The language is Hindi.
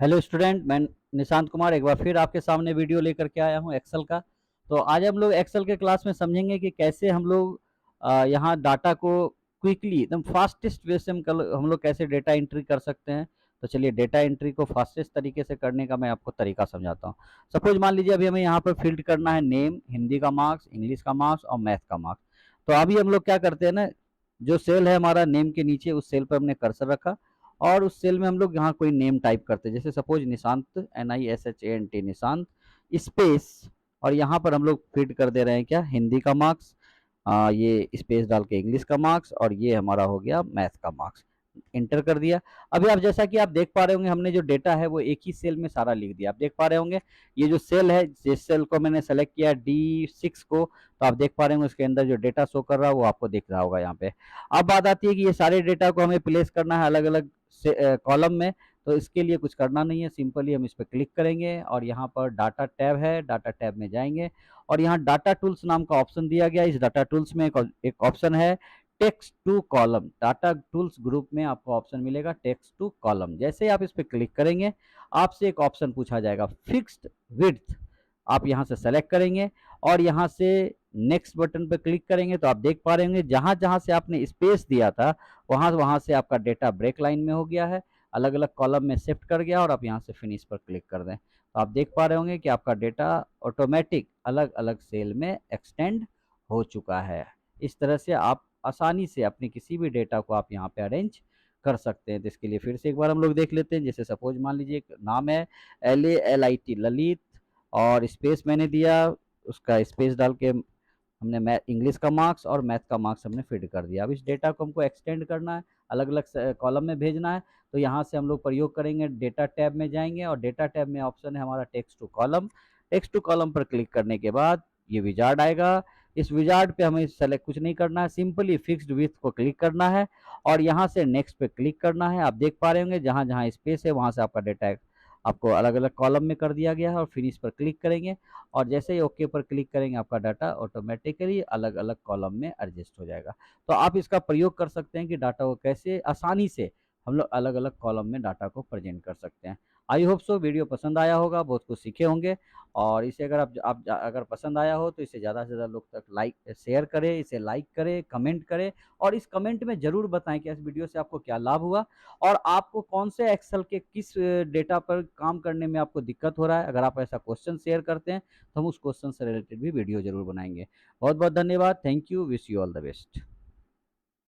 हेलो स्टूडेंट, मैं निशांत कुमार एक बार फिर आपके सामने वीडियो लेकर के आया हूं एक्सेल का। तो आज हम लोग एक्सेल के क्लास में समझेंगे कि कैसे हम लोग यहाँ डाटा को क्विकली एकदम फास्टेस्ट वे से हम लोग कैसे डेटा एंट्री कर सकते हैं। तो चलिए डेटा एंट्री को फास्टेस्ट तरीके से करने का मैं आपको तरीका समझाता हूँ। सपोज मान लीजिए अभी हमें यहाँ पर फील्ड करना है नेम, हिंदी का मार्क्स, इंग्लिश का मार्क्स और मैथ का मार्क्स। तो अभी हम लोग क्या करते हैं ना, जो सेल है हमारा नेम के नीचे, उस सेल पर हमने कर्सर रखा और उस सेल में हम लोग यहाँ कोई नेम टाइप करते हैं, जैसे suppose Nishant, NISHANT Nishant space, और यहाँ पर हम लोग फिट कर दे रहे हैं क्या, हिंदी का मार्क्स, ये स्पेस डाल के इंग्लिश का मार्क्स, और ये हमारा हो गया मैथ का मार्क्स। इंटर कर दिया। अभी आप जैसा कि आप देख पा रहे होंगे, हमने जो डेटा है वो एक ही सेल में सारा लिख दिया। आप देख पा रहे होंगे ये जो सेल है, जिस सेल को मैंने सेलेक्ट किया D6 को, तो आप देख पा रहे होंगे उसके अंदर जो डेटा शो कर रहा है वो आपको दिख रहा होगा यहाँ पे। अब बात आती है कि ये सारे डेटा को हमें प्लेस करना है अलग अलग कॉलम में। तो इसके लिए कुछ करना नहीं है, सिंपली हम इस पर क्लिक करेंगे और यहाँ पर डाटा टैब है, डाटा टैब में जाएंगे और यहाँ डाटा टूल्स नाम का ऑप्शन दिया गया। इस डाटा टूल्स में एक ऑप्शन है text to column. Data tools group में आपको ऑप्शन मिलेगा टेक्स्ट टू कॉलम। जैसे ही आप इस पर क्लिक करेंगे, आपसे एक ऑप्शन पूछा जाएगा फिक्स्ड विड्थ। आप यहाँ से सेलेक्ट करेंगे और यहाँ से नेक्स्ट बटन पर क्लिक करेंगे तो आप देख पा रहे होंगे जहाँ जहाँ से आपने स्पेस दिया था वहाँ वहाँ से आपका डेटा ब्रेक लाइन में हो गया है, अलग अलग कॉलम में शिफ्ट कर गया और आप यहाँ से फिनिश पर क्लिक कर दें तो आप देख पा रहे होंगे कि आपका डेटा ऑटोमेटिक अलग अलग सेल में एक्सटेंड हो चुका है। इस तरह से आप आसानी से अपने किसी भी डेटा को आप यहाँ पे अरेंज कर सकते हैं। तो इसके लिए फिर से एक बार हम लोग देख लेते हैं। जैसे सपोज मान लीजिए एक नाम है LALIT ललित, और स्पेस मैंने दिया, उसका स्पेस डाल के हमने मैथ इंग्लिश का मार्क्स और मैथ का मार्क्स हमने फीड कर दिया। अब इस डेटा को हमको एक्सटेंड करना है, अलग अलग कॉलम में भेजना है। तो यहाँ से हम लोग प्रयोग करेंगे, डेटा टैब में जाएंगे और डेटा टैब में ऑप्शन है हमारा text to column. Text to column पर क्लिक करने के बाद ये विजार्ड आएगा। इस विजार्ड पे हमें सेलेक्ट कुछ नहीं करना है, सिंपली फिक्स्ड विड्थ को क्लिक करना है और यहाँ से नेक्स्ट पे क्लिक करना है। आप देख पा रहे होंगे जहाँ जहाँ स्पेस है वहाँ से आपका डेटा आपको अलग अलग कॉलम में कर दिया गया है और फिनिश पर क्लिक करेंगे और जैसे ही ओके पर क्लिक करेंगे आपका डाटा ऑटोमेटिकली अलग अलग कॉलम में एडजस्ट हो जाएगा। तो आप इसका प्रयोग कर सकते हैं कि डाटा को कैसे आसानी से हम लोग अलग अलग कॉलम में डाटा को प्रेजेंट कर सकते हैं। आई होप सो वीडियो पसंद आया होगा, बहुत कुछ सीखे होंगे। और इसे अगर आप अगर पसंद आया हो तो इसे ज़्यादा से ज़्यादा लोग तक लाइक शेयर करें, इसे लाइक करें, कमेंट करें और इस कमेंट में ज़रूर बताएं कि इस वीडियो से आपको क्या लाभ हुआ और आपको कौन से एक्सेल के किस डेटा पर काम करने में आपको दिक्कत हो रहा है। अगर आप ऐसा क्वेश्चन शेयर करते हैं तो हम उस क्वेश्चन से रिलेटेड भी वीडियो जरूर बनाएंगे। बहुत बहुत धन्यवाद। Thank you. Wish you all the best.